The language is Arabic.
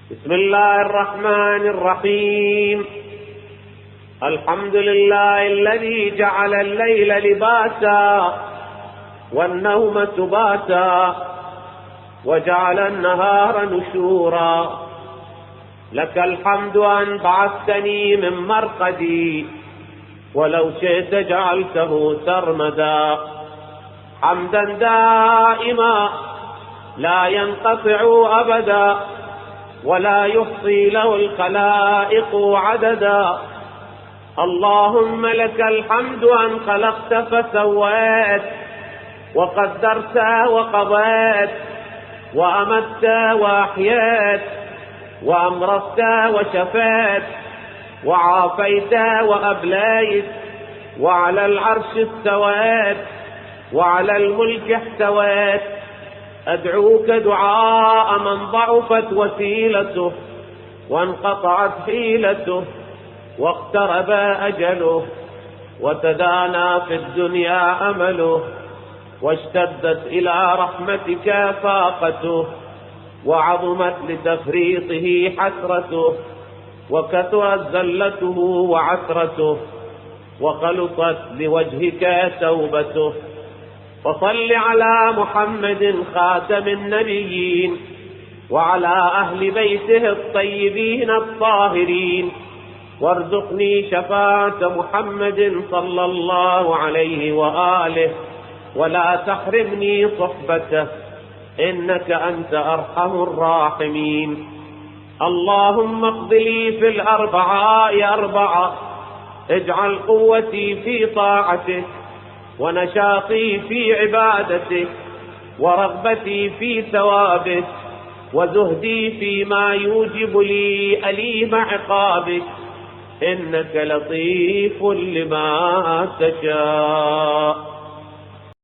بسم الله الرحمن الرحيم. الحمد لله الذي جعل الليل لباسا والنوم سباتا وجعل النهار نشورا. لك الحمد أن بعثتني من مرقدي ولو شئت جعلته سرمدا. حمدا دائما لا ينقطع أبدا ولا يحصي له الخلائق عددا. اللهم لك الحمد أن خلقت فسويت وقدرت وقضيت وأمت وأحييت وأمرضت وشفيت وعافيت وأبليت وعلى العرش استويت وعلى الملك احتويت. أدعوك دعاء من ضعفت وسيلته وانقطعت حيلته واقترب أجله وتدانى في الدنيا أمله واشتدت إلى رحمتك فاقته وعظمت لتفريطه حسرته وكثرت زلته وعثرته وخلطت لوجهك توبته. فصل على محمد خاتم النبيين وعلى أهل بيته الطيبين الطاهرين وارزقني شفاعة محمد صلى الله عليه وآله ولا تحرمني صحبته إنك أنت أرحم الراحمين. اللهم اقض لي في الأربعاء أربعة. اجعل قوتي في طاعتك ونشاطي في عبادتك ورغبتي في ثوابك وزهدي فيما يوجب لي أليم عقابك إنك لطيف لما تشاء.